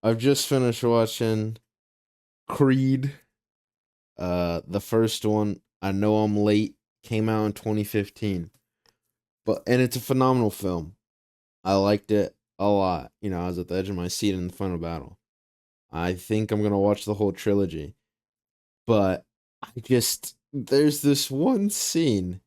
I've just finished watching Creed, the first one. I know I'm late. Came out in 2015, and it's a phenomenal film. I liked it a lot. I was at the edge of my seat in the final battle. I think I'm gonna watch the whole trilogy, but there's this one scene,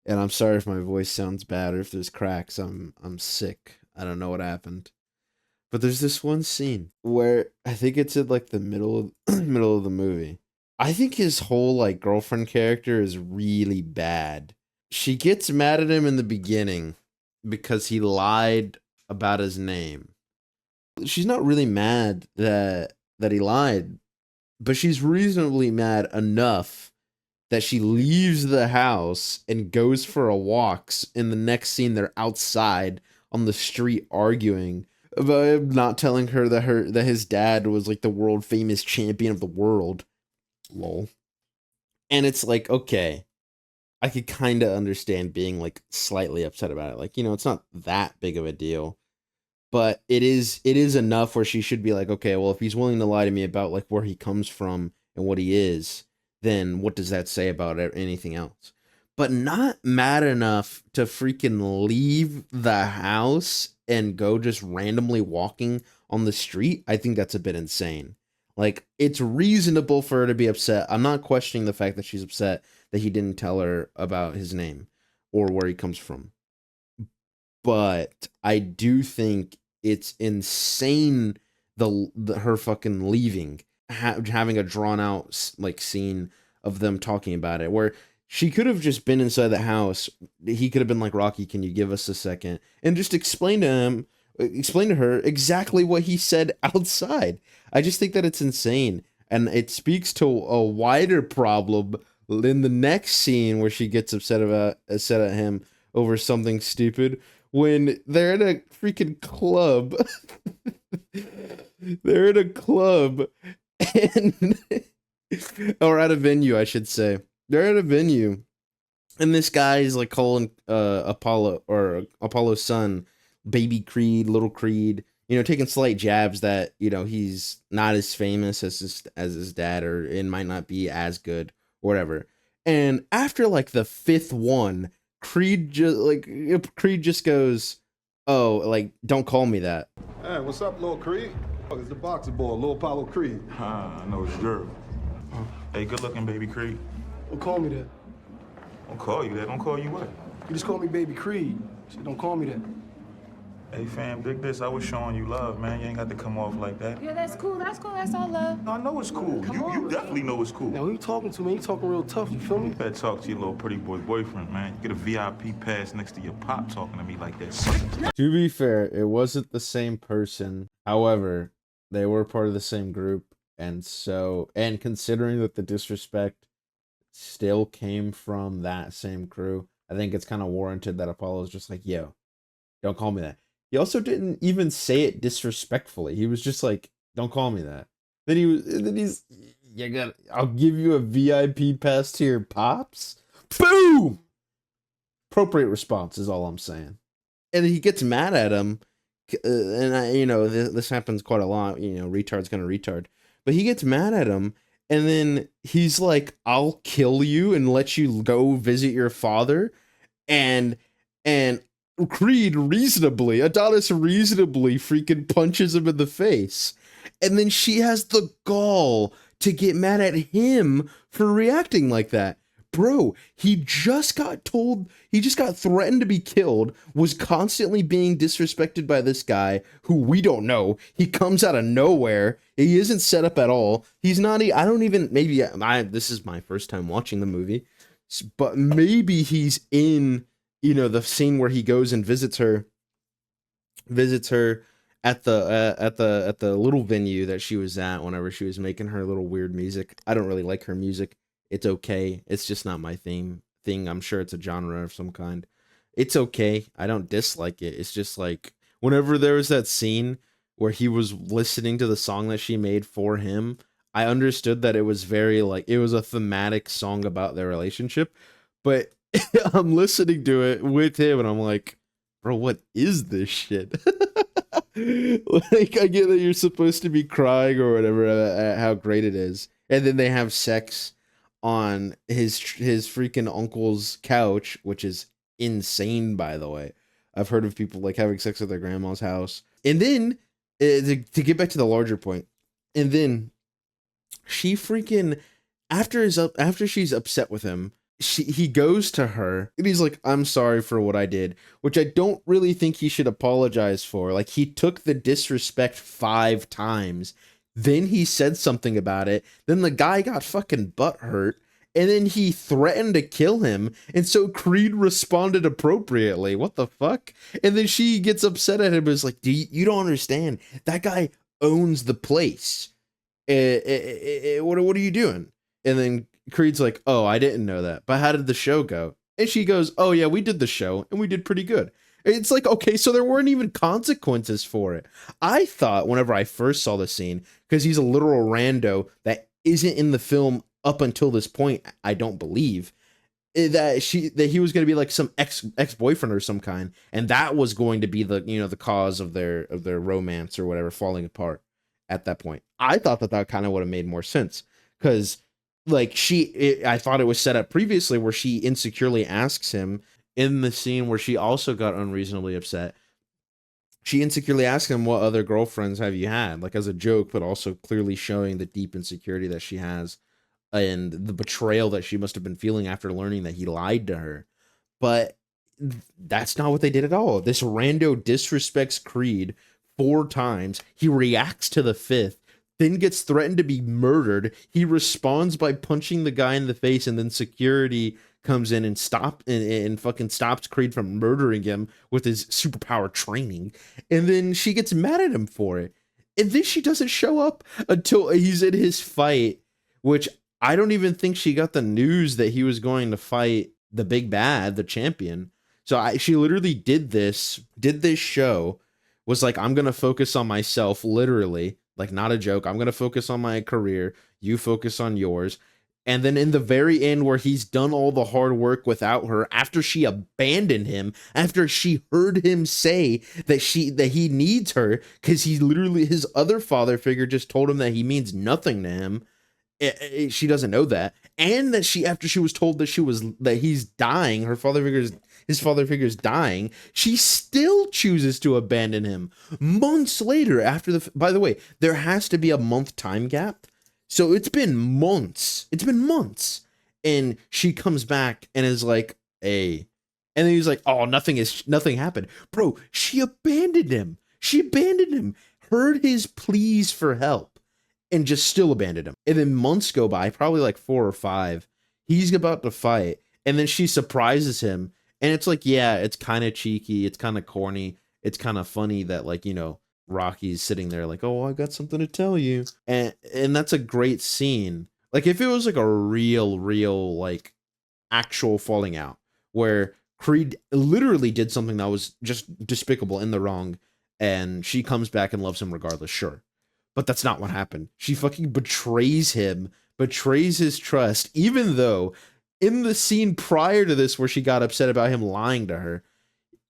and I'm sorry if my voice sounds bad or if there's cracks. I'm sick. I don't know what happened. But there's this one scene where I think it's in like the middle of middle of the movie. I think his whole like girlfriend character is really bad. She gets mad at him in the beginning because he lied about his name. She's not really mad that he lied, but she's reasonably mad enough that she leaves the house and goes for a walks. In the next scene, they're outside on the street arguing about him not telling her that his dad was like the world famous champion of the world. Lol. And it's like, okay, I could kind of understand being like slightly upset about it. Like, it's not that big of a deal, but it is enough where she should be like, okay, well, if he's willing to lie to me about like where he comes from and what he is, then what does that say about anything else? But not mad enough to freaking leave the house and go just randomly walking on the street. I think that's a bit insane. Like, it's reasonable for her to be upset. I'm not questioning the fact that she's upset that he didn't tell her about his name or where he comes from. But I do think it's insane her fucking leaving, having a drawn out like scene of them talking about it, where she could have just been inside the house. He could have been like, Rocky, can you give us a second, and just explain to her exactly what he said outside. I just think that it's insane, and it speaks to a wider problem in the next scene where she gets upset at him over something stupid when they're in a freaking club. They're in a club and or at a venue, I should say. They're at a venue, and this guy is like calling Apollo's son baby Creed, little Creed, taking slight jabs that, he's not as famous as his dad, or it might not be as good or whatever. And after like the fifth one, Creed just goes, "Oh, like, don't call me that." Hey, what's up, little Creed? Oh, it's the boxer boy, little Apollo Creed. I know it's Gerald. Hey, good looking, baby Creed. Don't call me that. Don't call you that. Don't call you what? You just call me baby Creed. So don't call me that. Hey, fam, dig this. I was showing you love, man. You ain't got to come off like that. Yeah, that's cool. That's cool. That's all love. No, I know it's cool. You definitely know it's cool. Now, who you talking to, man? You talking real tough, you feel me? You better talk to your little pretty boy boyfriend, man. You get a VIP pass next to your pop talking to me like that. To be fair, it wasn't the same person. However, they were part of the same group, and considering that the disrespect still came from that same crew, I think it's kind of warranted that Apollo's just like, yo, don't call me that. He also didn't even say it disrespectfully. He was just like, don't call me that. I'll give you a VIP pass to your pops. Boom! Appropriate response is all I'm saying. And he gets mad at him. This happens quite a lot. Retard's gonna retard. But he gets mad at him. And then he's like, I'll kill you and let you go visit your father. And Creed Adonis reasonably freaking punches him in the face. And then she has the gall to get mad at him for reacting like that. Bro, he just got threatened to be killed, was constantly being disrespected by this guy who we don't know. He comes out of nowhere. He isn't set up at all. He's not, this is my first time watching the movie, but maybe he's in, the scene where he goes and visits her at the little venue that she was at whenever she was making her little weird music. I don't really like her music. It's okay. It's just not my thing. I'm sure it's a genre of some kind. It's okay. I don't dislike it. It's just like whenever there was that scene where he was listening to the song that she made for him, I understood that it was very like, it was a thematic song about their relationship, but I'm listening to it with him and I'm like, bro, what is this shit? Like, I get that you're supposed to be crying or whatever at how great it is, and then they have sex on his freaking uncle's couch, which is insane, by the way. I've heard of people like having sex at their grandma's house, and then to get back to the larger point, and then she freaking after she's upset with him, he goes to her and he's like, I'm sorry for what I did, which I don't really think he should apologize for. Like, he took the disrespect 5 times, then he said something about it, then the guy got fucking butthurt, and then he threatened to kill him, and so Creed responded appropriately. What the fuck? And then she gets upset at him and is like, you don't understand, that guy owns the place. What are you doing? And then Creed's like, oh, I didn't know that, but how did the show go? And she goes, oh yeah, we did the show and we did pretty good. It's like, okay, so there weren't even consequences for it. I thought whenever I first saw the scene, because he's a literal rando that isn't in the film up until this point, I don't believe, that he was going to be like some ex-boyfriend or some kind, and that was going to be the, you know, the cause of their romance or whatever falling apart at that point. I thought that kind of would have made more sense, because like I thought it was set up previously where she insecurely asks him in the scene where she also got unreasonably upset. She insecurely asks him, what other girlfriends have you had? Like, as a joke, but also clearly showing the deep insecurity that she has and the betrayal that she must have been feeling after learning that he lied to her. But that's not what they did at all. This rando disrespects Creed 4 times. He reacts to the 5th, then gets threatened to be murdered. He responds by punching the guy in the face, and then security comes in and fucking stops Creed from murdering him with his superpower training. And then she gets mad at him for it. And then she doesn't show up until he's in his fight, which I don't even think she got the news that he was going to fight the big bad, the champion. So she literally did this show, was like, I'm going to focus on myself, literally. Like, not a joke. I'm going to focus on my career. You focus on yours. And then in the very end, where he's done all the hard work without her, after she abandoned him, after she heard him say that he needs her, because he literally, his other father figure just told him that he means nothing to him. She doesn't know that. And that after she was told that he's dying, his father figure's dying, she still chooses to abandon him months later after by the way, there has to be a month time gap. So it's been months. And she comes back and is like, hey. And then he's like, oh, nothing happened. Bro, she abandoned him. Heard his pleas for help, and just still abandoned him. And then months go by, probably like 4 or 5. He's about to fight, and then she surprises him. And it's like, yeah, it's kind of cheeky, it's kind of corny, it's kind of funny that, like, you know, Rocky's sitting there like, oh, I got something to tell you. And that's a great scene. Like, if it was like a real, like, actual falling out, where Creed literally did something that was just despicable, in the wrong, and she comes back and loves him regardless, sure. But that's not what happened. She fucking betrays him, betrays his trust, even though in the scene prior to this where she got upset about him lying to her,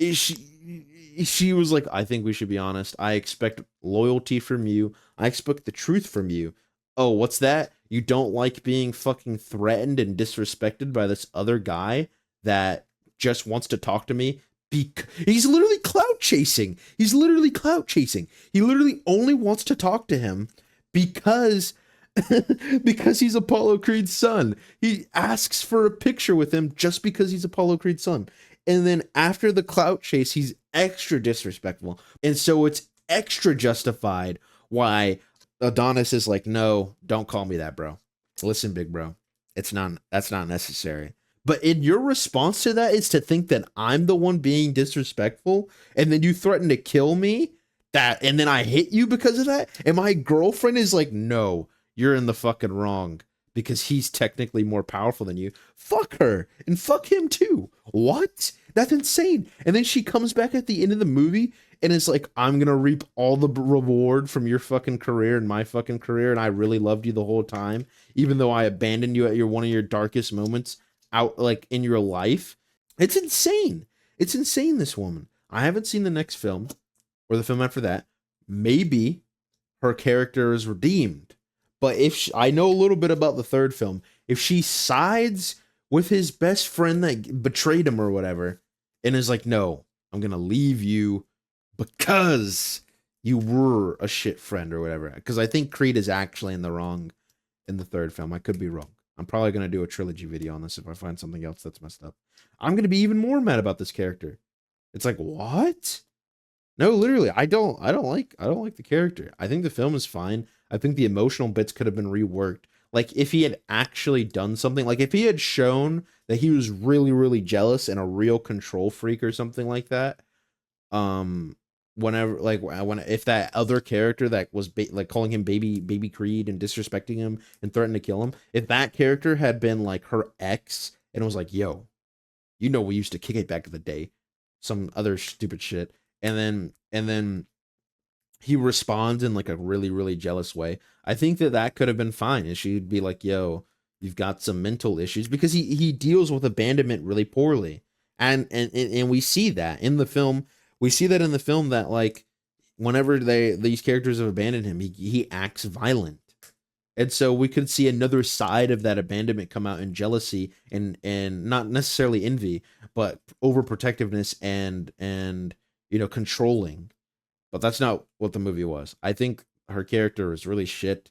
she was like, I think we should be honest. I expect loyalty from you. I expect the truth from you. Oh, what's that? You don't like being fucking threatened and disrespected by this other guy that just wants to talk to me? He's literally clout chasing. He literally only wants to talk to him because he's Apollo Creed's son. He asks for a picture with him just because he's Apollo Creed's son. And then after the clout chase, he's extra disrespectful. And so it's extra justified why Adonis is like, no, don't call me that, bro. Listen, big bro, that's not necessary. But in your response to that is to think that I'm the one being disrespectful, and then you threaten to kill me, and then I hit you because of that? And my girlfriend is like, no, you're in the fucking wrong because he's technically more powerful than you. Fuck her and fuck him too. What? That's insane. And then she comes back at the end of the movie and is like, I'm gonna reap all the reward from your fucking career and my fucking career, and I really loved you the whole time, even though I abandoned you at one of your darkest moments out, like, in your life. It's insane. This woman. I haven't seen the next film or the film after that, maybe her character is redeemed. But I know a little bit about the third film, if she sides with his best friend that betrayed him or whatever, and is like, no, I'm gonna leave you because you were a shit friend or whatever. Because I think Creed is actually in the wrong in the third film. I could be wrong. I'm probably gonna do a trilogy video on this if I find something else that's messed up. I'm gonna be even more mad about this character. It's like, what? No, literally, I don't like the character. I think the film is fine. I think the emotional bits could have been reworked. Like if he had actually done something, like if he had shown that he was really, really jealous and a real control freak or something like that. Whenever like when if that other character that was like calling him baby Creed and disrespecting him and threatening to kill him, if that character had been like her ex and was like, yo, you know, we used to kick it back in the day, some other stupid shit, and then he responds in like a really, really jealous way, I think that could have been fine. And she'd be like, yo, you've got some mental issues, because he deals with abandonment really poorly. And we see that in the film. We see that in the film that like whenever these characters have abandoned him, he acts violent. And so we could see another side of that abandonment come out in jealousy and not necessarily envy, but overprotectiveness and you know, controlling. But that's not what the movie was. I think her character is really shit.